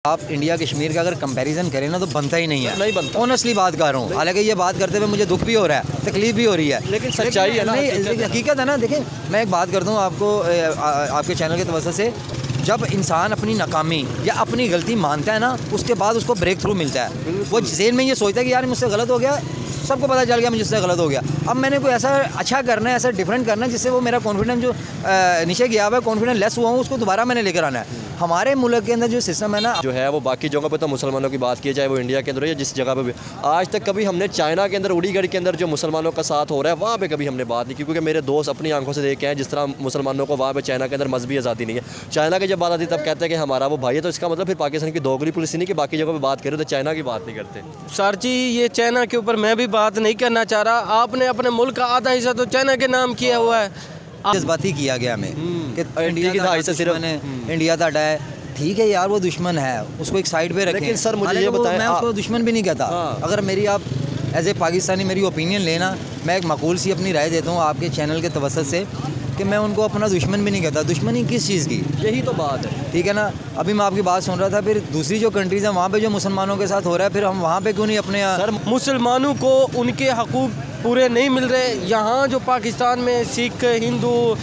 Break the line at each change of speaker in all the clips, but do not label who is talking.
आप इंडिया कश्मीर का अगर कंपैरिजन करें ना तो बनता ही नहीं है,
नहीं बनता।
ऑनेस्टली बात कर रहा हूँ। हालांकि ये बात करते हुए मुझे दुख भी हो रहा है, तकलीफ भी हो रही है,
लेकिन सच्चाई है ना,
हकीकत है ना। देखिए मैं एक बात करता हूँ आपको, आपके चैनल के तवज्जो से, जब इंसान अपनी नाकामी या अपनी गलती मानता है ना, उसके बाद उसको ब्रेक थ्रू मिलता है। वो ज़हन में ये सोचता है कि यार मुझसे गलत हो गया, सबको पता चल गया मुझसे गलत हो गया, अब मैंने कोई ऐसा अच्छा करना है, ऐसा डिफरेंट करना है जिससे वो मेरा कॉन्फिडेंस जो नीचे गया हुआ है, कॉन्फिडेंस लेस हुआ हूँ, उसको दोबारा मैंने लेकर आना है। हमारे मुल्क के अंदर जो सिस्टम है ना, जो है
वो बाकी जगहों पे तो मुसलमानों की बात की जाए, वो इंडिया के अंदर या जिस जगह पे भी, आज तक कभी हमने चाइना के अंदर उड़ीगढ़ के अंदर जो मुसलमानों का साथ हो रहा है वहाँ पे कभी हमने बात नहीं की, क्योंकि मेरे दोस्त अपनी आंखों से देख के हैं जिस तरह मुसलमानों को वहाँ पे चाइना के अंदर मजहबी आज़ादी नहीं है। चाइना की जब बात आती तब कहते हैं कि हमारा वो भाई है, तो इसका मतलब फिर पाकिस्तान की दोगली पुलिस नहीं कि बाकी जगहों पर बात करें तो चाइना की बात नहीं करते।
सर जी ये चाइना के ऊपर मैं भी बात नहीं करना चाह रहा, आपने अपने मुल्क का आधा हिस्सा तो चाइना के नाम किया हुआ है।
जज्बाती किया गया हमें कि इंडिया
की
का सिर्फ इंडिया ताड़ा है, ठीक है यार वो दुश्मन है, उसको एक साइड पे रखें।
लेकिन सर मुझे ये बताएं,
मैं उसको दुश्मन भी नहीं कहता। अगर मेरी आप एज ए पाकिस्तानी मेरी ओपिनियन लेना, मैं एक माकूल सी अपनी राय देता हूँ आपके चैनल के तवज्जो से कि मैं उनको अपना दुश्मन भी नहीं कहता। दुश्मनी किस चीज़ की,
यही तो बात है,
ठीक है ना। अभी मैं आपकी बात सुन रहा था, फिर दूसरी जो कंट्रीज़ हैं वहाँ पे जो मुसलमानों के साथ हो रहा है, फिर हम वहाँ पे क्यों नहीं अपने
सर मुसलमानों को उनके हकूक़ पूरे नहीं मिल रहे। यहाँ जो पाकिस्तान में सिख, हिंदू,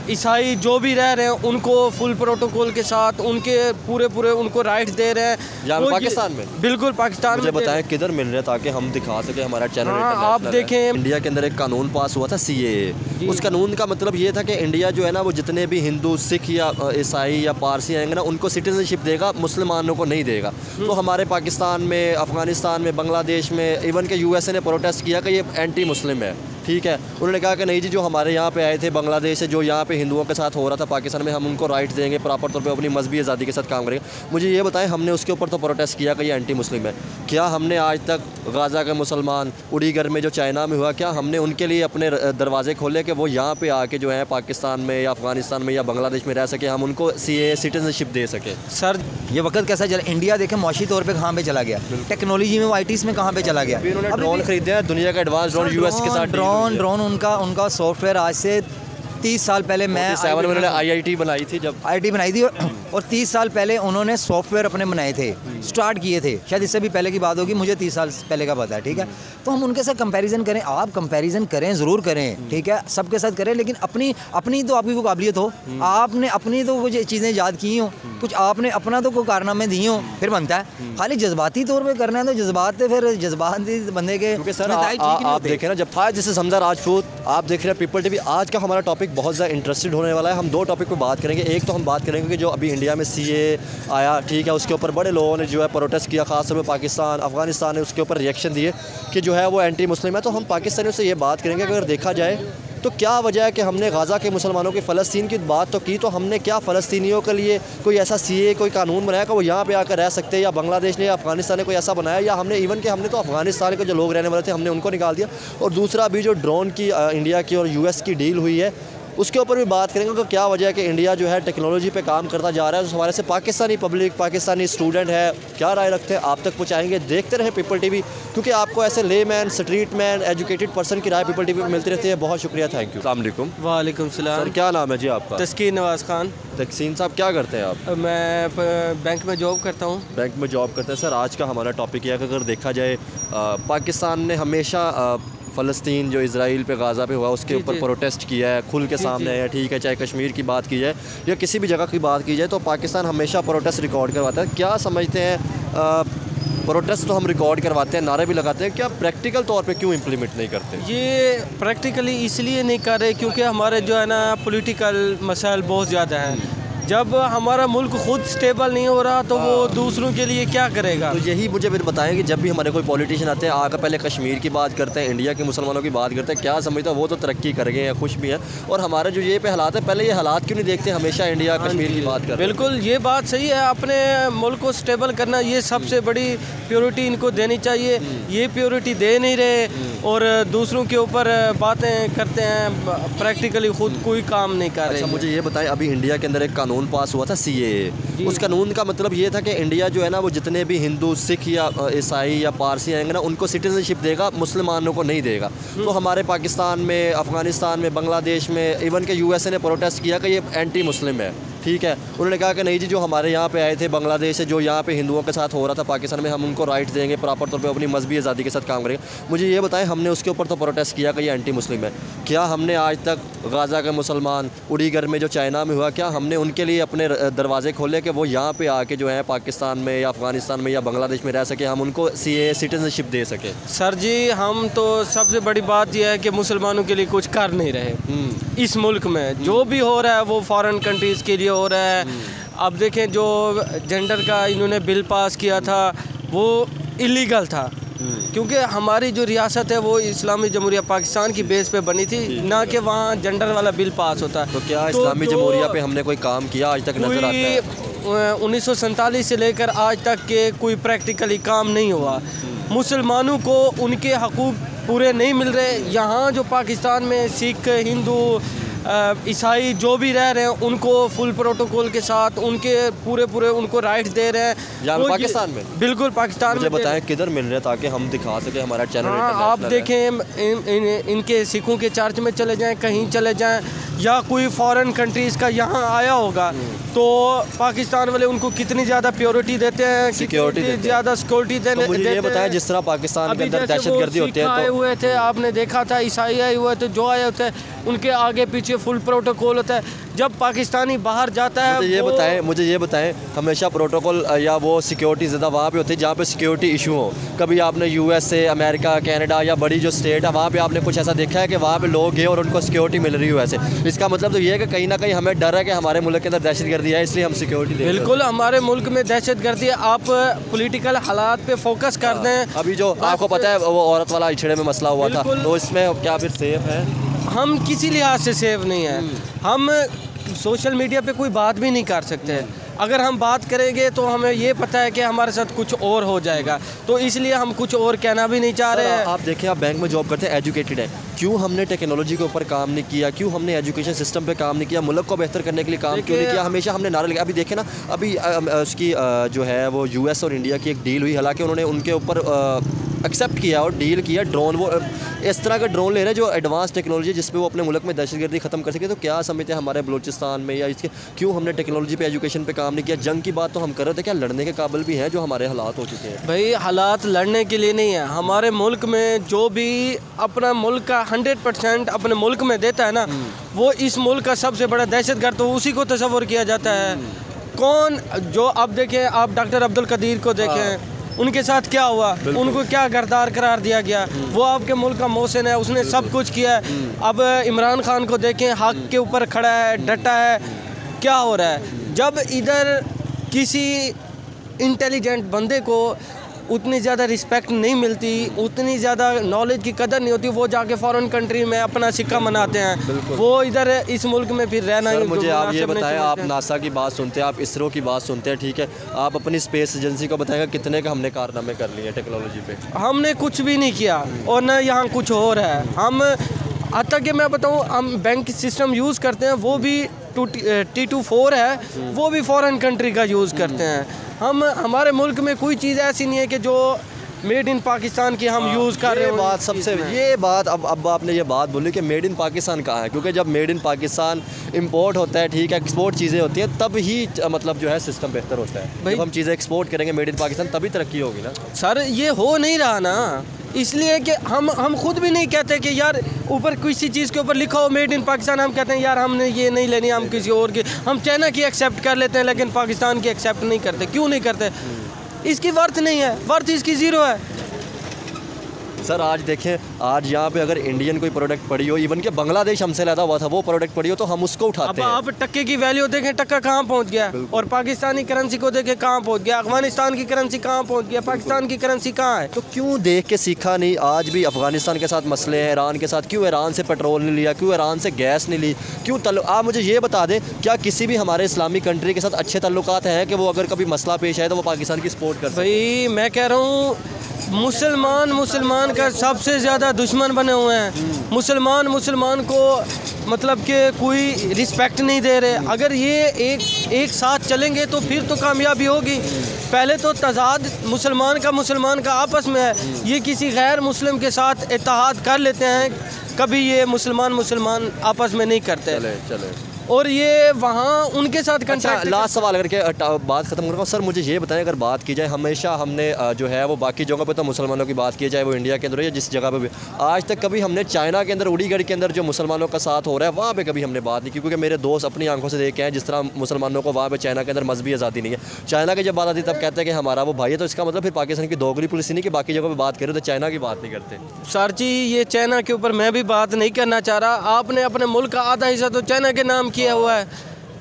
ईसाई जो भी रह रहे हैं उनको फुल प्रोटोकॉल के साथ उनके पूरे उनको राइट्स दे रहे हैं।
यहाँ पाकिस्तान में,
बिल्कुल पाकिस्तान में।
बताएं किधर मिल रहे हैं ताकि हम दिखा सके हमारा चैनल।
आप देखें
इंडिया के अंदर एक कानून पास हुआ था CAA। उस कानून का मतलब ये था कि इंडिया जो है ना वो जितने भी हिंदू, सिख या ईसाई या पारसी आएंगे ना उनको सिटीजनशिप देगा, मुसलमानों को नहीं देगा। तो हमारे पाकिस्तान में, अफगानिस्तान में, बांग्लादेश में, इवन के USA ने प्रोटेस्ट किया कि ये एंटी मुस्लिम है, ठीक है। उन्होंने कहा कि नहीं जी, जो हमारे यहाँ पे आए थे बांग्लादेश से, जो यहाँ पे हिंदुओं के साथ हो रहा था पाकिस्तान में, हम उनको राइट्स देंगे, प्रॉपर तौर पे अपनी मजहबी आज़ादी के साथ काम करेंगे। मुझे ये बताएं, हमने उसके ऊपर तो प्रोटेस्ट किया कि ये एंटी मुस्लिम है, क्या हमने आज तक गाज़ा के मुसलमान, उड़ीगढ़ में जो चाइना में हुआ, क्या हमने उनके लिए अपने दरवाजे खोले कि वो यहाँ पर आके जो है पाकिस्तान में या अफगानिस्तान में या बांग्लादेश में रह सके, हम उनको CAA सिटीजनशिप दे सके?
सर ये वक्त कैसा चला, इंडिया देखें मुआशी तौर पर कहाँ पर चला गया, टेक्नोलॉजी में, ITs में कहाँ पर चला गया।
उन्होंने ड्रोन खरीदे हैं, दुनिया का एडवांस ड्रोन US के साथ।
ड्रोन उनका सॉफ्टवेयर आज से 30 साल पहले मैं
उन्होंने IIT बनाई थी, जब
IIT बनाई थी, और 30 साल पहले उन्होंने सॉफ्टवेयर अपने बनाए थे, स्टार्ट किए थे। शायद इससे भी पहले की बात होगी, मुझे 30 साल पहले का पता है, ठीक है। तो हम उनके साथ कंपैरिजन करें, आप कंपैरिजन करें, ज़रूर करें, ठीक है, सबके साथ करें, लेकिन अपनी तो आपकी कोई काबिलियत हो, आपने अपनी तो कुछ चीज़ें याद की हो, कुछ आपने अपना तो कोई कारनामे दिए हो, फिर बनता है। खाली जज्बाती तौर पर करना है तो जज्बात फिर जज्बाती बंदे के।
सर आप देखें ना, जब था जैसे समझा राजपूत, आप देख रहे हैं पीपल TV। आज का हमारा टॉपिक बहुत ज़्यादा इंटरेस्टेड होने वाला है। हम 2 टॉपिक पे बात करेंगे। एक तो हम बात करेंगे कि जो अभी इंडिया में CAA आया, ठीक है, उसके ऊपर बड़े लोगों ने जो है प्रोटेस्ट किया, खासतौर पर पाकिस्तान, अफगानिस्तान ने उसके ऊपर रिएक्शन दिए कि जो है वो एंटी मुस्लिम है। तो हम पाकिस्तानियों से ये बात करेंगे कि अगर देखा जाए तो क्या वजह है कि हमने गाज़ा के मुसलमानों की, फ़लस्तीन की बात तो की, तो हमने क्या फ़लस्तीनियों के लिए कोई ऐसा CAA कोई कानून बनाया कि वो यहाँ पे आकर रह सकते हैं, या बांग्लादेश ने या अफगानिस्तान ने कोई ऐसा बनाया, या हमने इवन के हमने तो अफगानिस्तान के जो लोग रहने वाले थे हमने उनको निकाल दिया। और दूसरा अभी जो ड्रोन की इंडिया की और US की डील हुई है, उसके ऊपर भी बात करेंगे कि क्या वजह है कि इंडिया जो है टेक्नोलॉजी पे काम करता जा रहा है। उस हवाले से पाकिस्तानी पब्लिक, पाकिस्तानी स्टूडेंट है, क्या राय रखते हैं, आप तक पहुँचाएंगे। देखते रहे पीपल TV, क्योंकि आपको ऐसे layman, street man, educated person की राय पीपल TV पर मिलती रहती है। बहुत शुक्रिया, थैंक यू। अस्सलाम वालेकुम।
वालेकुम सलाम।
सर क्या नाम है जी आपका?
तस्कीन नवाज़ खान।
तस्कीन साहब क्या करते हैं आप?
मैं बैंक में जॉब करता हूँ।
बैंक में जॉब करते हैं। सर आज का हमारा टॉपिक यह है कि अगर देखा जाए पाकिस्तान ने हमेशा फ़लस्तीन जो इजराइल पे, गाज़ा पे हुआ, उसके ऊपर प्रोटेस्ट किया है, खुल के सामने है, ठीक है। चाहे कश्मीर की बात की जाए या किसी भी जगह की बात की जाए, तो पाकिस्तान हमेशा प्रोटेस्ट रिकॉर्ड करवाता है। क्या समझते हैं, प्रोटेस्ट तो हम रिकॉर्ड करवाते हैं, नारे भी लगाते हैं, क्या प्रैक्टिकल तौर पे क्यों इम्प्लीमेंट नहीं करते?
ये प्रैक्टिकली इसलिए नहीं कर रहे क्योंकि हमारे जो है ना पॉलिटिकल मसाइल बहुत ज़्यादा हैं। जब हमारा मुल्क खुद स्टेबल नहीं हो रहा तो वो दूसरों के लिए क्या करेगा?
तो यही मुझे फिर बताएं कि जब भी हमारे कोई पॉलिटिशियन आते हैं, आकर पहले कश्मीर की बात करते हैं, इंडिया के मुसलमानों की बात करते हैं, क्या समझते हैं वो तो तरक्की कर गए हैं, खुश भी हैं, और हमारे जो ये पे हालात है, पहले ये हालात क्यों नहीं देखते, हमेशा इंडिया कश्मीर की बात करते हैं।
बिल्कुल ये बात सही है, अपने मुल्क को स्टेबल करना ये सबसे बड़ी प्योरिटी इनको देनी चाहिए। ये प्योरिटी दे नहीं रहे और दूसरों के ऊपर बातें करते हैं, प्रैक्टिकली खुद कोई काम नहीं कर रहे।
अच्छा मुझे ये बताएं, अभी इंडिया के अंदर एक कानून पास हुआ था CAA। उस कानून का मतलब ये था कि इंडिया जो है ना वो जितने भी हिंदू, सिख या ईसाई या पारसी आएंगे ना उनको सिटीजनशिप देगा, मुसलमानों को नहीं देगा। तो हमारे पाकिस्तान में, अफगानिस्तान में, बांग्लादेश में, इवन के USA ने प्रोटेस्ट किया कि ये एंटी मुस्लिम है, ठीक है। उन्होंने कहा कि नहीं जी, जो हमारे यहाँ पे आए थे बांग्लादेश से, जो यहाँ पे हिंदुओं के साथ हो रहा था पाकिस्तान में, हम उनको राइट देंगे, प्रॉपर तौर पे अपनी मजहबी आज़ादी के साथ काम करेंगे। मुझे ये बताएं, हमने उसके ऊपर तो प्रोटेस्ट किया कि ये एंटी मुस्लिम है, क्या हमने आज तक गाज़ा के मुसलमान, उड़ीगर में जो चाइना में हुआ, क्या हमने उनके लिए अपने दरवाजे खोले कि वो यहाँ पे आके जो है पाकिस्तान में या अफ़गानिस्तान में या बांग्लादेश में रह सके, हम उनको CAA सिटीजनशिप दे सके?
सर जी, हम तो सबसे बड़ी बात यह है कि मुसलमानों के लिए कुछ कर नहीं रहे इस मुल्क में। जो भी हो रहा है वो फॉरेन कंट्रीज़ के लिए हो रहा है। अब देखें, जो जेंडर का इन्होंने बिल पास किया था वो इलीगल था, क्योंकि हमारी जो रियासत है वो इस्लामी जमहूरिया पाकिस्तान की बेस पे बनी थी, ना कि वहाँ जेंडर वाला बिल पास होता है।
तो क्या इस्लामी जमहूरिया पे हमने कोई काम किया आज तक नजर आता है?
1947 से लेकर आज तक के कोई प्रैक्टिकली काम नहीं हुआ। मुसलमानों को उनके हकूक़ पूरे नहीं मिल रहे। यहाँ जो पाकिस्तान में सिख, हिंदू, ईसाई जो भी रह रहे हैं, उनको फुल प्रोटोकॉल के साथ उनके पूरे उनको राइट्स दे रहे हैं।
यहाँ पाकिस्तान में?
बिल्कुल पाकिस्तान में।
मुझे बताएं किधर मिल रहे हैं ताकि हम दिखा सके हमारा चैनल।
हाँ, आप देखें, इनके सिखों के चर्च में चले जाएं, कहीं चले जाएं, या कोई फॉरेन कंट्रीज़ का यहाँ आया होगा तो पाकिस्तान वाले उनको कितनी ज़्यादा प्योरिटी देते हैं, कितनी ज़्यादा सिक्योरिटी देते हैं।
मुझे ये बताएं, जिस तरह पाकिस्तान के अंदर दहशतगर्दी होती है,
आए हुए थे, आपने देखा था, ईसाई आए हुए थे, जो आए होते हैं उनके आगे पीछे फुल प्रोटोकॉल होता है। जब पाकिस्तानी बाहर जाता है,
मुझे ये बताएं हमेशा प्रोटोकॉल या वो सिक्योरिटी ज़्यादा वहाँ पे होती है जहाँ पे सिक्योरिटी इशू हो? कभी आपने USA, अमेरिका, कनाडा या बड़ी जो स्टेट है वहाँ पे आपने कुछ ऐसा देखा है कि वहाँ पे लोग गए और उनको सिक्योरिटी मिल रही हो? ऐसे इसका मतलब तो ये है कि कहीं ना कहीं हमें डर है कि हमारे मुल्क के अंदर दहशतगर्दी है, इसलिए हम सिक्योरिटी दें।
बिल्कुल, हमारे मुल्क में दहशतगर्दी है। आप पॉलिटिकल हालात पे फोकस कर दें।
अभी जो आपको पता है वो औरत वाला इछड़े में मसला हुआ था, तो इसमें क्या फिर सेफ है?
हम किसी लिहाज से सेफ नहीं है। हम सोशल मीडिया पे कोई बात भी नहीं कर सकते। अगर हम बात करेंगे तो हमें ये पता है कि हमारे साथ कुछ और हो जाएगा, तो इसलिए हम कुछ और कहना भी नहीं चाह रहे हैं।
आप देखिए, आप बैंक में जॉब करते हैं, एजुकेटेड है, क्यों हमने टेक्नोलॉजी के ऊपर काम नहीं किया? क्यों हमने एजुकेशन सिस्टम पे काम नहीं किया? मुल्क को बेहतर करने के लिए काम क्यों नहीं किया? हमेशा हमने नारे लगे। अभी देखे ना, अभी उसकी जो है वो US और इंडिया की एक डील हुई, हालांकि उन्होंने उनके ऊपर एक्सेप्ट किया और डील किया ड्रोन, वो इस तरह का ड्रोन ले रहे हैं जो एडवांस टेक्नोलॉजी जिस पे वो अपने मुल्क में दहशतगर्दी ख़त्म कर सके। तो क्या समझते हैं हमारे बलूचिस्तान में या इसके, क्यों हमने टेक्नोलॉजी पे, एजुकेशन पे काम नहीं किया? जंग की बात तो हम कर रहे थे, क्या लड़ने के काबिल भी हैं जो हमारे हालात हो चुके हैं?
भाई, हालात लड़ने के लिए नहीं है। हमारे मुल्क में जो भी अपना मुल्क का 100% अपने मुल्क में देता है ना, वो इस मुल्क का सबसे बड़ा दहशतगर्द तो उसी को तस्वर किया जाता है। कौन जो, अब देखें, आप डॉक्टर अब्दुल कदीर को देखें, उनके साथ क्या हुआ, उनको क्या गर्दार करार दिया गया। वो आपके मुल्क का मोहसिन है, उसने सब कुछ किया है। अब इमरान खान को देखें, हक के ऊपर खड़ा है, डटा है। क्या हो रहा है? जब इधर किसी इंटेलिजेंट बंदे को उतनी ज़्यादा रिस्पेक्ट नहीं मिलती, उतनी ज़्यादा नॉलेज की कदर नहीं होती, वो जाके फॉरेन कंट्री में अपना सिक्का मनाते हैं, वो इधर इस मुल्क में फिर रहना ही।
मुझे आप ये बताएं, आप नासा की बात सुनते हैं, आप इसरो की बात सुनते हैं, ठीक है, आप अपनी स्पेस एजेंसी को बताएंगे कितने का हमने कारनामे कर लिए टेक्नोलॉजी पे? हमने
कुछ भी नहीं किया, और न यहाँ कुछ हो रहा है। हम आता कि मैं बताऊँ, हम बैंक सिस्टम यूज़ करते हैं, वो भी T24 है, वो भी फॉरेन कंट्री का यूज़ करते हैं। हम, हमारे मुल्क में कोई चीज़ ऐसी नहीं है कि जो मेड इन पाकिस्तान की हम यूज़ कर रहे हैं।
बात सबसे, ये बात अब आपने ये बात बोली कि मेड इन पाकिस्तान कहाँ है, क्योंकि जब मेड इन पाकिस्तान इंपोर्ट होता है, ठीक है, एक्सपोर्ट चीज़ें होती हैं, तब ही मतलब जो है सिस्टम बेहतर होता है। जब हम चीज़ें एक्सपोर्ट करेंगे मेड इन पाकिस्तान, तभी तरक्की होगी ना
सर। ये हो नहीं रहा ना, इसलिए कि हम खुद भी नहीं कहते कि यार ऊपर किसी चीज़ के ऊपर लिखा हो मेड इन पाकिस्तान, हम कहते हैं यार हमने ये नहीं लेनी, हम किसी और की, हम चाइना की एक्सेप्ट कर लेते हैं, लेकिन पाकिस्तान की एक्सेप्ट नहीं करते। क्यों नहीं करते? इसकी वर्थ नहीं है, वर्थ इसकी ज़ीरो है।
सर आज देखें, आज यहाँ पे अगर इंडियन कोई प्रोडक्ट पड़ी हो, इवन के बांग्लादेश हमसे ज़्यादा हुआ था, वो प्रोडक्ट पड़ी हो तो हम उसको उठाते हैं।
आप टक्के की वैल्यू देखें, टक्का कहाँ पहुँच गया, और पाकिस्तानी करेंसी को देखें कहाँ पहुँच गया, अफगानिस्तान की करेंसी कहाँ पहुँच गया, पाकिस्तान की करेंसी कहाँ है।
तो क्यों देख के सीखा नहीं? आज भी अफगानिस्तान के साथ मसले हैं, ईरान के साथ, क्यों ईरान से पेट्रोल नहीं लिया, क्यों ईरान से गैस नहीं ली, क्यों आप मुझे ये बता दें, क्या किसी भी हमारे इस्लामी कंट्री के साथ अच्छे ताल्लुकात हैं कि वो अगर कभी मसला पेश आए तो वो पाकिस्तान की सपोर्ट कर?
भाई मैं कह रहा हूँ, मुसलमान का सबसे ज़्यादा दुश्मन बने हुए हैं। मुसलमान को मतलब कि कोई रिस्पेक्ट नहीं दे रहे। अगर ये एक साथ चलेंगे तो फिर तो कामयाबी होगी। पहले तो तजाद मुसलमान का आपस में है, ये किसी गैर मुस्लिम के साथ इत्तेहाद कर लेते हैं, कभी ये मुसलमान आपस में नहीं करते।
चले
और ये वहाँ उनके साथ
अच्छा,
कंटेक्ट।
लास्ट सवाल करके बात खत्म कर रहा हूँ सर, मुझे ये बताएं, अगर बात की जाए हमेशा हमने जो है वो बाकी जगहों पे तो मुसलमानों की बात की जाए, वो इंडिया के अंदर या जिस जगह पे भी, आज तक कभी हमने चाइना के अंदर उड़ीगढ़ के अंदर जो मुसलमानों का साथ हो रहा है वहाँ पे कभी हमने बात नहीं की, क्योंकि मेरे दोस्त अपनी आंखों से देख के हैं जिस तरह मुसलमानों को वहाँ पे चाइना के अंदर मजहबी आज़ादी नहीं है। चाइना की जब बात आती है तब कहते हैं कि हमारा वो भाई है, तो इसका मतलब फिर पाकिस्तान की दोगली पुलिस नहीं कि बाकी जगहों पर बात करें तो चाइना की बात नहीं करते।
सर जी ये चाइना के ऊपर मैं भी बात नहीं करना चाह रहा, आपने अपने मुल्क का आधा हिस्सा तो चाइना के नाम किया हुआ है।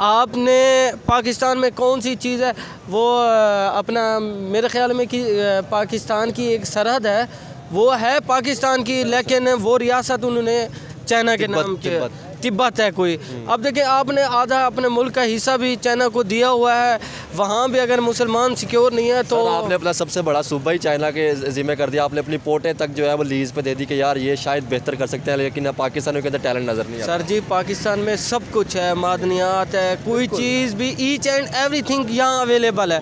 आपने पाकिस्तान में कौन सी चीज़ है वो अपना, मेरे ख्याल में कि पाकिस्तान की एक सरहद है वो है पाकिस्तान की, लेकिन वो रियासत उन्होंने चाइना के नाम के, तिब्बत है कोई। अब देखिए आपने आधा अपने मुल्क का हिस्सा भी चाइना को दिया हुआ है, वहाँ भी अगर मुसलमान सिक्योर नहीं है तो
आपने अपना सबसे बड़ा सूबा ही चाइना के ज़िम्मे कर दिया। आपने अपनी पोर्टें तक जो है वो लीज़ पे दे दी कि यार ये शायद बेहतर कर सकते हैं, लेकिन पाकिस्तान के अंदर टैलेंट नज़र नहीं आता।
सर जी पाकिस्तान में सब कुछ है, मादनियात है, कोई चीज़ भी ईच एंड एवरीथिंग यहाँ अवेलेबल है,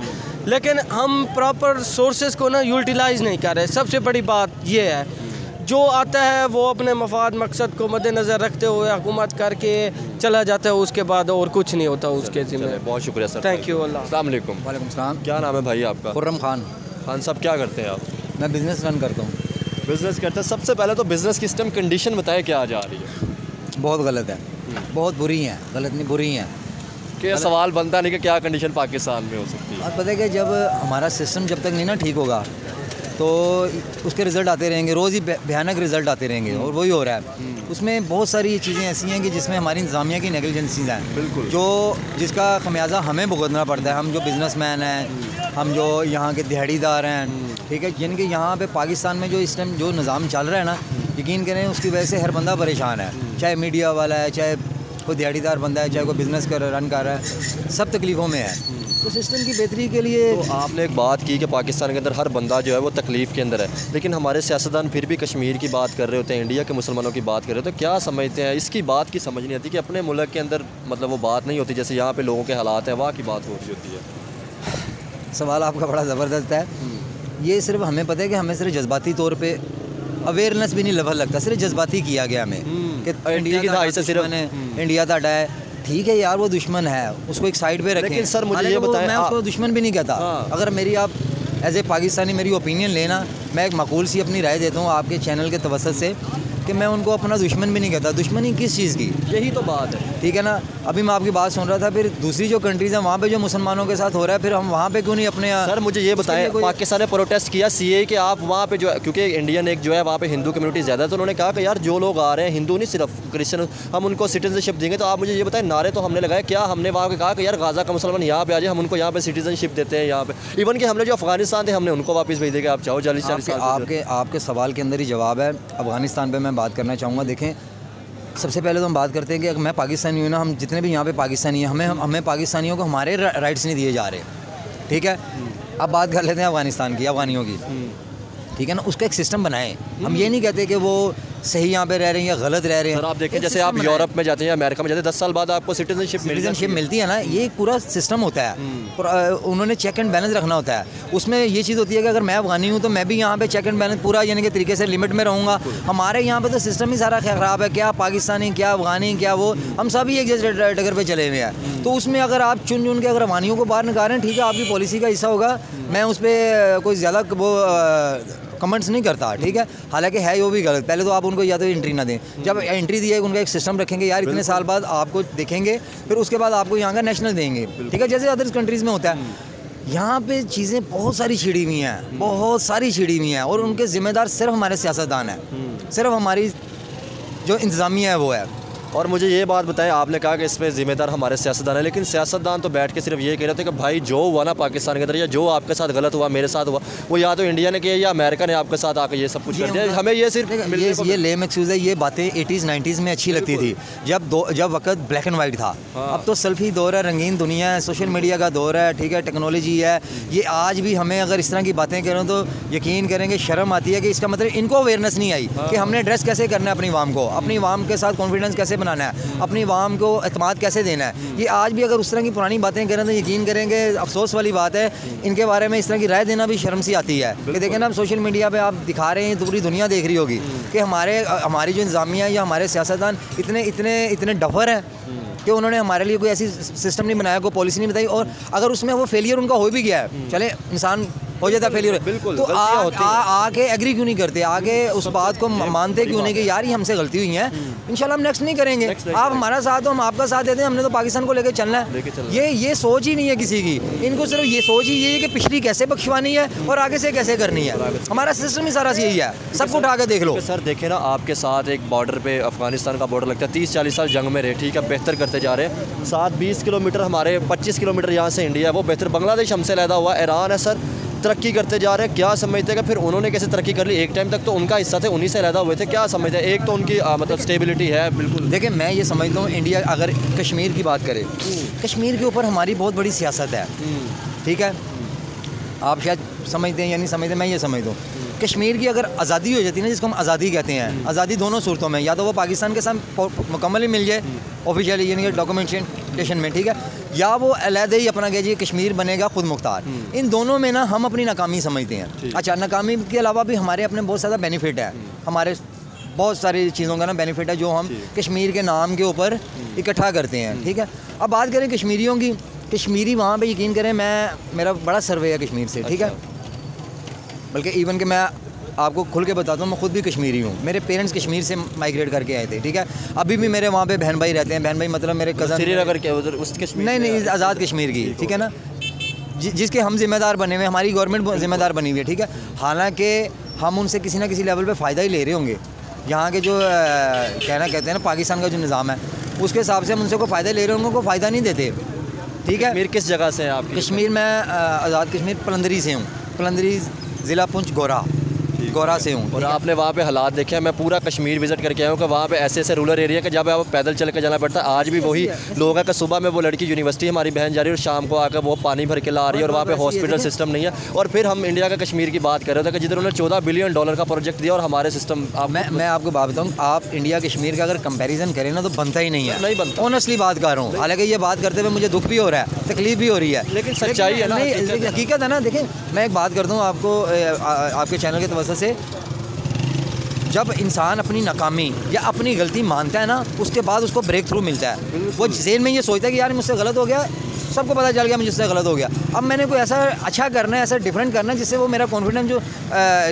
लेकिन हम प्रॉपर सोर्सेज को ना यूटिलाइज़ नहीं कर रहे। सबसे बड़ी बात ये है, जो आता है वो अपने मफाद मकसद को मद्देनज़र रखते हुए हुकूमत करके चला जाता है, उसके बाद और कुछ नहीं होता उसके ज़िम्मे।
बहुत शुक्रिया सर,
थैंक यू। अस्सलाम
वालेकुम।
वालेकुम सलाम।
क्या नाम है भाई आपका?
खुर्रम खान।
खान साहब क्या करते हैं आप?
मैं बिज़नेस रन करता हूँ।
बिज़नेस करते हैं। सबसे पहले तो बिज़नेस की इस टाइम कंडीशन बताएं क्या जा रही है?
बहुत गलत है, बहुत बुरी हैं, गलत नहीं बुरी हैं।
कि सवाल बनता नहीं कि क्या कंडीशन पाकिस्तान में हो सकती है।
और पता है कि जब हमारा सिस्टम जब तक नहीं ना ठीक होगा तो उसके रिज़ल्ट आते रहेंगे, रोज़ ही भयानक रिज़ल्ट आते रहेंगे, और वही हो रहा है। उसमें बहुत सारी चीज़ें ऐसी हैं कि जिसमें हमारी इंतज़ामिया की नेगलिजेंसीज हैं,
बिल्कुल,
जो जिसका खमियाजा हमें भुगतना पड़ता है। हम जो बिज़नेसमैन हैं, हम जो यहाँ के दिहाड़ीदार हैं, ठीक है, जिनके यहाँ पे पाकिस्तान में जो इस टाइम जो निज़ाम चल रहा है ना, यकीन करें उसकी वजह से हर बंदा परेशान है, चाहे मीडिया वाला है, चाहे कोई दिहाड़ीदार बंदा है, चाहे कोई बिज़नेस रन कर रहा है, सब तकलीफ़ों में है। तो सिस्टम की बेहतरी के लिए
तो आपने एक बात की कि पाकिस्तान के अंदर हर बंदा जो है वो तकलीफ़ के अंदर है, लेकिन हमारे सियासतदान फिर भी कश्मीर की बात कर रहे होते हैं, इंडिया के मुसलमानों की बात कर रहे होते हैं। तो क्या समझते हैं इसकी बात की समझ नहीं आती कि अपने मुल्क के अंदर मतलब वो बात नहीं होती, जैसे यहाँ पे लोगों के हालात हैं वहाँ की बात हो रही होती है।
सवाल आपका बड़ा ज़बरदस्त है। ये सिर्फ हमें पता है कि हमें सिर्फ जज्बाती तौर पे अवेयरनेस भी नहीं लेवल लगता, सिर्फ जज्बाती किया गया हमें कि इंडिया ताड़ा है। ठीक है यार, वो दुश्मन है, उसको एक साइड पे रखें।
लेकिन सर मुझे ये बताएं,
मैं उसको दुश्मन भी नहीं कहता। अगर मेरी आप एज ए पाकिस्तानी मेरी ओपिनियन लेना, मैं एक माकूल सी अपनी राय देता हूँ आपके चैनल के तवसत से कि मैं उनको अपना दुश्मन भी नहीं कहता। दुश्मनी किस चीज़ की?
यही तो बात है,
ठीक है ना। अभी मैं आपकी बात सुन रहा था, फिर दूसरी जो कंट्रीज़ हैं वहाँ पे जो मुसलमानों के साथ हो रहा है, फिर हम वहाँ पे क्यों नहीं अपने
सर मुझे ये बताएं, पाकिस्तान ने प्रोटेस्ट किया सीए कि आप वहाँ पे जो है, क्योंकि इंडियन एक जो है वहाँ पे हिंदू कम्युनिटी ज़्यादा है, तो उन्होंने कहा कि यार जो लोग आ रहे हैं हिंदू नहीं सिर्फ क्रिश्चियन, हम उनको सिटीजनशिप देंगे। तो आप मुझे ये बताएं, नारे तो हमने लगाए, क्या हमने वहाँ पे कहा कि यार गाज़ा का मुसलमान यहाँ पे आ जाए, हम उनको यहाँ पे सिटीजनशिप देते हैं यहाँ पे। इवन कि हमने जो अफगानिस्तान थे हमने उनको वापस भेज देंगे, आप चाहो 40-40 साल।
आपके सवाल के अंदर ही जवाब है। अफगानिस्तान पर मैं बात करना चाहूँगा। देखें, सबसे पहले तो हम बात करते हैं कि अगर मैं पाकिस्तानी हूँ ना, हम जितने भी यहाँ पे पाकिस्तानी हैं, हमें पाकिस्तानियों को हमारे राइट्स नहीं दिए जा रहे, ठीक है। अब बात कर लेते हैं अफगानिस्तान की, अफगानियों की, ठीक है ना। उसका एक सिस्टम बनाएं। हम ये नहीं कहते कि वो सही यहाँ पे रह रहे हैं या गलत रह रहे हैं।
सर आप देखें, जैसे आप यूरोप में जाते हैं या अमेरिका में जाते हैं, 10 साल बाद आपको सिटीजनशिप
मिलती है ना। ये एक पूरा सिस्टम होता है, उन्होंने चेक एंड बैलेंस रखना होता है। उसमें ये चीज़ होती है कि अगर मैं अफगानी हूँ तो मैं भी यहाँ पे चेक एंड बैलेंस पूरा यानी कि तरीके से लिमिट में रहूँगा। हमारे यहाँ पे तो सिस्टम ही सारा ख़राब है, क्या पाकिस्तानी क्या अफगानी क्या वो, हम सभी एक जैसे डगर पे चले हुए हैं। तो उसमें अगर आप चुन के अगर अफगानियों को बाहर निकाल रहे हैं, ठीक है, आपकी पॉलिसी का हिस्सा होगा, मैं उस पर कोई ज़्यादा वो कमेंट्स नहीं करता, ठीक है। हालांकि है वो भी गलत। पहले तो आप उनको या तो एंट्री ना दें, जब एंट्री दिए उनका एक सिस्टम रखेंगे, यार इतने साल बाद आपको देखेंगे, फिर उसके बाद आपको यहाँ का नेशनल देंगे, ठीक है, जैसे अदर कंट्रीज़ में होता है। यहाँ पे चीज़ें बहुत सारी छिड़ी हुई हैं, बहुत सारी छिड़ी हुई हैं, और उनके ज़िम्मेदार सिर्फ हमारे सियासतदान हैं, सिर्फ हमारी जो इंतज़ामिया है वो है।
और मुझे ये बात बताएं, आपने कहा कि इसमें ज़िम्मेदार हमारे सियासतदान है, लेकिन सियासतदान तो बैठ के सिर्फ ये कह रहे थे कि भाई जो हुआ ना पाकिस्तान के अंदर, या जो आपके साथ गलत हुआ मेरे साथ हुआ, वो या तो इंडिया ने किया या अमेरिका ने आपके साथ आकर ये सब कुछ कर दिया। हमें ये सिर्फ
ये लेम एक्सक्यूज़ है। ये बातें 80s 90s में अच्छी लगती थी, जब वक्त ब्लैक एंड वाइट था। अब तो सेल्फी दौर है, रंगीन दुनिया है, सोशल मीडिया का दौर है, ठीक है, टेक्नोलॉजी है। ये आज भी हमें अगर इस तरह की बातें करें तो यकीन करेंगे शर्म आती है कि इसका मतलब इनको अवेयरनेस नहीं आई कि हमने एड्रेस कैसे करना है अपनी वाम को, अपनी वाम के साथ कॉन्फिडेंस कैसे बनाना है, अपनी वाम को एतमाद कैसे देना है। ये आज भी अगर उस तरह की पुरानी बातें करें तो यकीन करेंगे, अफसोस वाली बात है, इनके बारे में इस तरह की राय देना भी शर्म सी आती है कि देखें ना, आप सोशल मीडिया पे आप दिखा रहे हैं तो पूरी दुनिया देख रही होगी कि हमारी जो इंतज़ामिया या हमारे सियासतदान इतने डफर हैं कि उन्होंने हमारे लिए कोई ऐसी सिस्टम नहीं बनाया, कोई पॉलिसी नहीं बताई, और अगर उसमें वो फेलियर उनका हो भी गया है, चले इंसान हो जाता है फेलियर,
बिल्कुल,
तो
गलतियां
आके एग्री क्यों नहीं करते, आगे उस बात को मानते क्यों नहीं कि यार ये हमसे गलती हुई है, इंशाल्लाह हम नेक्स्ट नहीं करेंगे, आप हमारा साथ हो, हम आपका साथ देते हैं, हमने तो पाकिस्तान को लेकर चलना है। ये सोच ही नहीं है किसी की, इनको सिर्फ ये सोच ही ये है कि पिछली कैसे बख्शवानी है और आगे से कैसे करनी है। हमारा सिस्टम ही सारा यही है, सबको उठा के देख लो।
सर देखे ना, आपके साथ एक बॉर्डर पे अफगानिस्तान का बॉर्डर लगता है, 30-40 साल जंग में रहे, ठीक है, बेहतर करते जा रहे हैं, 7-20 किलोमीटर हमारे 25 किलोमीटर यहाँ से इंडिया है, वो बेहतर, बांग्लादेश हमसे लहदा हुआ, ईरान है सर, तरक्की करते जा रहे हैं। क्या समझते हैं कि फिर उन्होंने कैसे तरक्की कर ली? एक टाइम तक तो उनका हिस्सा थे, उन्हीं से लहदा हुए थे, क्या समझते हैं? एक तो उनकी मतलब स्टेबिलिटी है बिल्कुल।
देखिए मैं ये समझता हूँ, इंडिया अगर कश्मीर की बात करें, कश्मीर के ऊपर हमारी बहुत बड़ी सियासत है, ठीक है, आप शायद समझते हैं या नहीं समझते, मैं ये समझता हूँ कश्मीर की अगर आज़ादी हो जाती है ना, जिसको हम आज़ादी कहते हैं, आज़ादी दोनों सूरतों में, या तो वो पाकिस्तान के साथ मुकम्मल ही मिल जाए ऑफिशियली यानी कि डॉक्यूमेंटेशन में, ठीक है, या वो अलहदा ही अपना कह कश्मीर बनेगा खुद मुख्तार। इन दोनों में ना हम अपनी नाकामी समझते हैं। अच्छा, नाकामी के अलावा भी हमारे अपने बहुत ज़्यादा बेनिफिट है, हमारे बहुत सारी चीज़ों का ना बेनिफिट है जो हम कश्मीर के नाम के ऊपर इकट्ठा करते हैं, ठीक है। अब बात करें कश्मीरियों की, कश्मीरी वहाँ पे यकीन करें, मेरा बड़ा सर्वे है कश्मीर से, ठीक है, बल्कि इवन कि मैं आपको खुल के बताता हूँ, मैं खुद भी कश्मीरी हूँ, मेरे पेरेंट्स कश्मीर से माइग्रेट करके आए थे, ठीक है, अभी भी मेरे वहाँ पे बहन भाई रहते हैं, बहन भाई मतलब मेरे कज़न,
श्रीनगर के उधर उस कश्मीर,
नहीं आज़ाद कश्मीर की, ठीक है ना, जिसके हम जिम्मेदार बने हुए, हमारी गवर्नमेंट जिम्मेदार बनी हुई है, ठीक है, हालांकि हम उनसे किसी ना किसी लेवल पे फ़ायदा ही ले रहे होंगे, यहाँ के जो कहना कहते हैं ना पाकिस्तान का जो निज़ाम है उसके हिसाब से हम उनसे कोई फ़ायदा ले रहे होंगे, कोई फ़ायदा नहीं देते, ठीक है।
कश्मीर किस जगह से हैं आप?
कश्मीर में आज़ाद कश्मीर पलंदरी से हूँ, पलंदरी ज़िला पुंछ गोरा से हूँ।
और आपने वहाँ पे हालात देखे हैं, मैं पूरा कश्मीर विजिट करके आया हूँ कि वहाँ पे ऐसे रूरल एरिया कि जब आप पैदल चल के जाना पड़ता है। आज भी वही लोग हैं कि सुबह में वो लड़की यूनिवर्सिटी हमारी बहन जा रही है और शाम को आकर वो पानी भर के ला रही है, और वहाँ पे हॉस्पिटल सिस्टम नहीं है। और फिर हम इंडिया का कश्मीर की बात कर रहे थे कि जिधर उन्होंने $14 बिलियन का प्रोजेक्ट दिया और हमारे सिस्टम।
मैं आपको बात बताऊँ, आप इंडिया कश्मीर का अगर कंपेरिजन करें ना तो बनता ही नहीं है,
नहीं बनता,
ऑनेस्टली बात कर रहा हूँ। हालांकि ये बात करते हुए मुझे दुख भी हो रहा है, तकलीफ भी हो रही है,
लेकिन सच्चाई है ना,
हकीकत है ना। देखें मैं एक बात करता हूँ आपको, आपके चैनल के तवज्जो से, जब इंसान अपनी नाकामी या अपनी गलती मानता है ना, उसके बाद उसको ब्रेक थ्रू मिलता है। वो ज़हन में ये सोचता है कि यार मुझसे गलत हो गया, सबको पता चल गया मुझसे गलत हो गया, अब मैंने कोई ऐसा अच्छा करना है, ऐसा डिफरेंट करना है जिससे वो मेरा कॉन्फिडेंस जो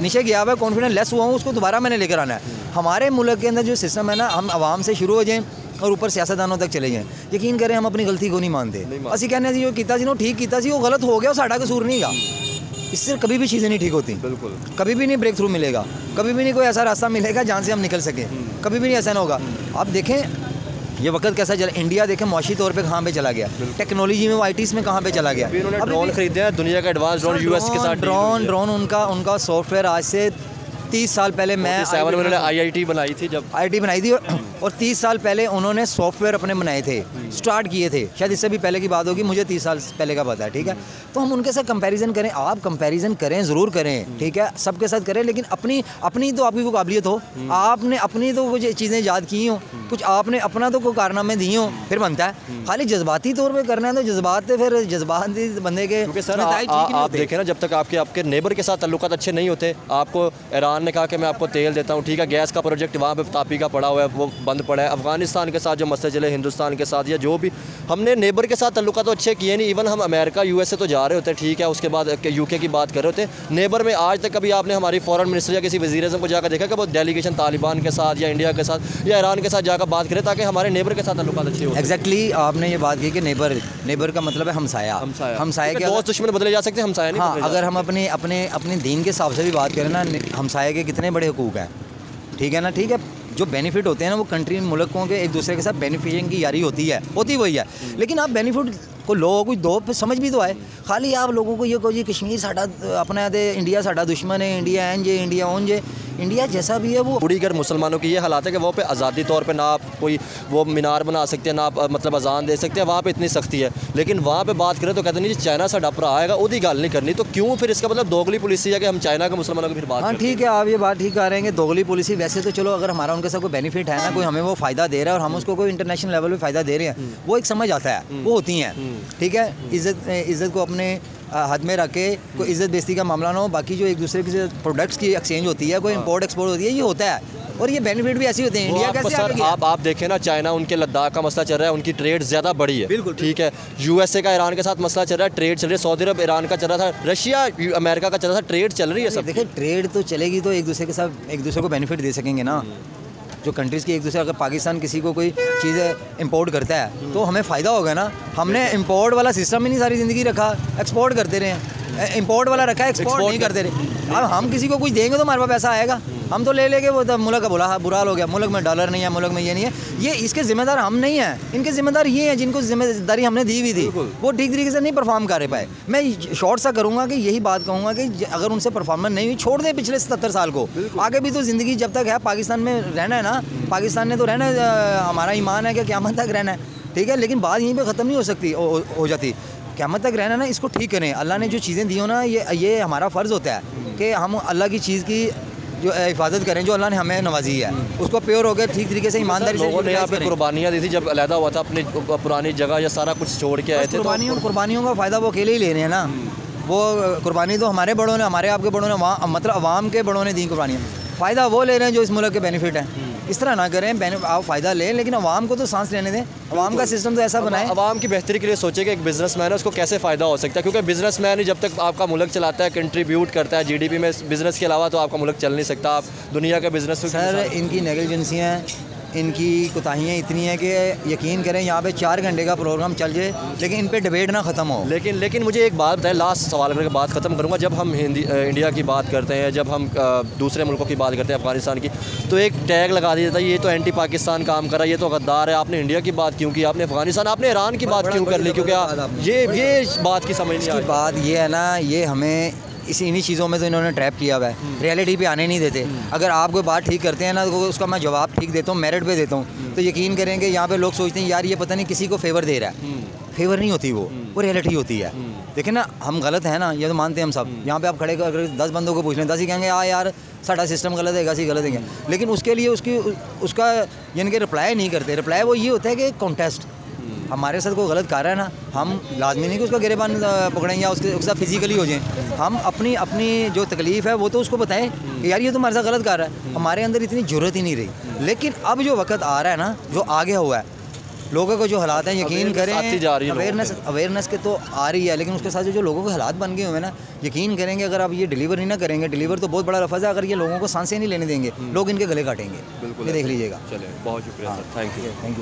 नीचे गया हुआ है, कॉन्फिडेंस लेस हुआ हूँ, उसको दोबारा मैंने लेकर आना है। हमारे मुल्क के अंदर जो सिस्टम है ना, हम आवाम से शुरू हो जाएँ और ऊपर सियासतदानों तक चले जाएँ, यकीन करें हम अपनी गलती को नहीं मानते। असं कहने जो किया जी ठीक किया जी, वो गलत हो गया, साडा कसूर नहीं गा, इससे कभी भी चीज़ें नहीं ठीक होती, बिल्कुल कभी भी नहीं ब्रेक थ्रू मिलेगा, कभी भी नहीं कोई ऐसा रास्ता मिलेगा जहाँ से हम निकल सकें, कभी भी नहीं ऐसा ना होगा। अब देखें ये वक्त कैसा चला, इंडिया देखें मुआशी तौर पे कहाँ पे चला गया, टेक्नोलॉजी में, आईटीज़ में कहाँ पे चला गया।
अब ड्रोन खरीदे हैं, दुनिया का एडवांस ड्रोन यूएस के साथ,
ड्रोन उनका सॉफ्टवेयर आज से 30 साल पहले मैं
उन्होंने आईआईटी बनाई थी, जब
आईआईटी बनाई थी, और 30 साल पहले उन्होंने सॉफ्टवेयर अपने बनाए थे, स्टार्ट किए थे, शायद इससे भी पहले की बात होगी, मुझे 30 साल पहले का पता है, ठीक है। तो हम उनके साथ कंपैरिजन करें, आप कंपैरिजन करें, ज़रूर करें, ठीक है, सबके साथ करें, लेकिन अपनी तो आपकी कोई काबिलियत हो, आपने अपनी तो कुछ चीज़ें याद की हो, कुछ आपने अपना तो कोई कारनामे दिए हो, फिर बनता है। खाली जज्बाती तौर पर करना है तो जज्बात फिर जज्बाती बंदे के,
क्योंकि सर आप देखें ना, जब तक आपके नेबर के साथ ताल्लुकात अच्छे नहीं होते, आपको ईरान ने कहा कि मैं आपको तेल देता हूँ, ठीक है, गैस का प्रोजेक्ट वहाँ पे तापी का पड़ा हुआ है, वो बंद पड़ा है। अफगानिस्तान के साथ जो मसले चले, हिंदुस्तान के साथ, या जो भी हमने नेबर के साथ ताल्लुकात तो अच्छे किए नहीं। इवन हम अमेरिका यूएसए तो जा रहे होते, ठीक है, उसके बाद यूके की बात कर रहे होते, नेबर में आज तक कभी आपने हमारी फॉरेन मिनिस्टर या किसी वज़ीर-ए-आज़म को जाकर देखा कि वो डेलीगेशन तालिबान के साथ या इंडिया के साथ या ईरान के साथ जाकर बात करें ताकि हमारे नेबर के साथ ताल्लुकात अच्छे हो?
एग्जैक्टली आपने ये बात की कि नेबर का मतलब है हमसाया के
दोस्त दुश्मन बदले जा सकते हैं, हमसाया नहीं।
हाँ, अगर हम अपने दीन के हिसाब से भी बात करें ना, हमसाया के कितने बड़े हुकूक हैं, ठीक है ना, ठीक है, जो बेनिफिट होते हैं ना वो कंट्री मुल्कों के एक दूसरे के साथ बेनिफिशिंग की यारी होती वही है, लेकिन आप बेनिफिट को लोगों को दो समझ भी तो आए। खाली आप लोगों को ये कहो जी कश्मीर साडा अपना दे, इंडिया साडा दुश्मन है, इंडिया एन जे, इंडिया ओन जे, इंडिया जैसा भी है वो।
उड़ीगर मुसलमानों की ये हालात है कि वो पे आज़ादी तौर पे ना आप कोई वो मीनार बना सकते हैं, ना आप मतलब अजान दे सकते हैं, वहाँ पे इतनी सख्ती है। लेकिन वहाँ पे बात करें तो कहते नहीं जी चाइना से डपरा आएगा, उदी गल नहीं करनी, तो क्यों फिर इसका मतलब दोगली पॉलिसी है कि हम चाइना के मुसलमानों की फिर बात।
हाँ ठीक है, आप ये बात ठीक कह रहे हैं कि दोगली पॉलिसी, वैसे तो चलो अगर हमारा उनके साथ कोई बेनिफिट है ना, कोई हमें वो फ़ायदा दे रहा है और हम उसको कोई इंटरनेशनल लेवल पर फ़ायदा दे रहे हैं, वो एक समझ आता है, वो होती हैं, ठीक है। इज़्ज़त को अपने हाथ में रख के कोई इज़्ज़त बेइज्जती का मामला ना हो, बाकी जो एक दूसरे के प्रोडक्ट्स की एक्सचेंज होती है, कोई इंपोर्ट एक्सपोर्ट होती है, ये होता है, और ये बेनिफिट भी ऐसे होते हैं। इंडिया कैसे आगे गया?
आप देखें ना, चाइना उनके लद्दाख का मसला चल रहा है, उनकी ट्रेड ज़्यादा बड़ी है,
बिल्कुल
ठीक है। यूएसए का ईरान के साथ मसला चल रहा है, ट्रेड चल रही है। सऊदी अरब ईरान का चल रहा था, रशिया अमेरिका का चल रहा था, ट्रेड चल रही है सब।
देखिए ट्रेड तो चलेगी तो एक दूसरे के साथ एक दूसरे को बेनिफिट दे सकेंगे ना। जो कंट्रीज़ की एक दूसरे, अगर पाकिस्तान किसी को कोई चीज़ इंपोर्ट करता है तो हमें फ़ायदा होगा ना। हमने इंपोर्ट वाला सिस्टम ही नहीं सारी ज़िंदगी रखा, एक्सपोर्ट करते रहे। इंपोर्ट वाला रखा है, एक्सपोर्ट नहीं करते रहे। अब हम किसी को कुछ देंगे तो हमारे पास पैसा आएगा, हम तो ले लेंगे। वो तो मुल्क का बुरा हाल हो गया, मुल्क में डॉलर नहीं है, मुल्क में ये नहीं है। ये इसके ज़िम्मेदार हम नहीं हैं, इनके ज़िम्मेदार ये हैं जिनको जिम्मेदारी हमने दी हुई थी, वो ठीक तरीके से नहीं परफॉर्म कर पाए। मैं शॉर्ट सा करूँगा कि यही बात कहूँगा कि अगर उनसे परफॉर्मेंस नहीं हुई, छोड़ दें पिछले 77 साल को। आगे भी तो ज़िंदगी जब तक है पाकिस्तान में रहना है ना, पाकिस्तान ने तो रहना है, हमारा ईमान है कि क़यामत तक रहना है, ठीक है। लेकिन बात यहीं पर ख़त्म नहीं हो सकती, हो जाती। क़यामत तक रहना ना, इसको ठीक करें। अल्लाह ने जो चीज़ें दी हो ना, ये हमारा फ़र्ज़ होता है कि हम अल्लाह की चीज़ की जो हिफाजत करें, जो अल्लाह ने हमें नवाजी है, उसको प्योर हो गए ठीक तरीके से, ईमानदारी से।
लोगों ने यहाँ पे कुर्बानियाँ दी थी जब अलहदा हुआ था, अपनी पुरानी जगह या सारा कुछ छोड़ के आए थे।
कुर्बानियों का फ़ायदा वो अकेले ही ले रहे हैं ना। वो कुर्बानी तो हमारे बड़ों ने, हमारे आपके बड़ों ने, मतलब अवाम के बड़ों ने दी कुर्बानियाँ। फ़ायदा वो ले रहे हैं जो इस मुल्क के बेनिफिट हैं। इस तरह ना करें, आप फ़ायदा लें लेकिन अवाम को तो सांस लेने दें। अवाम का सिस्टम तो ऐसा बनाए,
अवाम की बेहतरी के लिए सोचे कि एक बिजनेसमैन है उसको कैसे फ़ायदा हो सकता है, क्योंकि बिजनेसमैन ही जब तक आपका मुल्क चलाता है, कंट्रीब्यूट करता है जीडीपी में, बिज़नेस के अलावा तो आपका मुल्क चल नहीं सकता। आप दुनिया का बिज़नेस
सर इनकी नेगलिजेंसियाँ, इनकी कोताहियाँ इतनी हैं कि यकीन करें यहाँ पे 4 घंटे का प्रोग्राम चल जाए लेकिन इन पे डिबेट ना ख़त्म हो।
लेकिन मुझे एक बात बताएं, लास्ट सवाल करके बात ख़त्म करूँगा। जब हम इंडिया की बात करते हैं, जब हम दूसरे मुल्कों की बात करते हैं, अफगानिस्तान की, तो एक टैग लगा दिया जाता है ये तो एंटी पाकिस्तान काम कर रहा है, ये तो गद्दार है। आपने इंडिया की बात क्यों की, आपने अफगानिस्तान, आपने ईरान की बात क्यों कर ली? क्योंकि ये बात की समझ नहीं आ रही।
बात ये है ना, ये हमें इन्हीं चीज़ों में तो इन्होंने ट्रैप किया हुआ है, रियलिटी पे आने नहीं देते। अगर आप कोई बात ठीक करते हैं ना तो उसका मैं जवाब ठीक देता हूँ, मेरिट पे देता हूँ, तो यकीन करेंगे यहाँ पे लोग सोचते हैं यार ये पता नहीं किसी को फेवर दे रहा है। फेवर नहीं होती वो रियलिटी होती है। देखिए ना, हम गलत हैं ना, ये तो मानते हैं हम सब। यहाँ पे आप खड़े कर 10 बंदों को पूछ लें, 10 ही कहेंगे यार साड़ा सिस्टम गलत है, ऐसी गलत है। लेकिन उसके लिए उसका यानी कि रिप्लाई नहीं करते। रिप्लाई वो ये होता है कि कॉन्टेस्ट, हमारे साथ कोई गलत कर रहा है ना, हम लाजमी नहीं कि उसका गिरेबान पकड़ें या उसके साथ फिजिकली हो जाएं। हम अपनी जो तकलीफ़ है वो तो उसको बताएं कि यार ये तो हमारे साथ गलत कर रहा है। हमारे अंदर इतनी ज़रूरत ही नहीं रही। लेकिन अब जो वक्त आ रहा है ना, जो आगे हुआ है, लोगों को जो हालात हैं, यकीन करें अवेयरनेस के तो आ रही है, लेकिन उसके साथ जो लोगों के हालात बन गए हुए हैं ना, यकीन करेंगे अगर आप ये डिलीवर नहीं ना करेंगे, डिलीवर तो बहुत बड़ा लफ्ज़ है, अगर ये लोगों को सांसें नहीं लेने देंगे, लोग इनके गले काटेंगे। बिल्कुल, ये देख लीजिएगा।
चलिए, बहुत शुक्रिया सर, थैंक यू।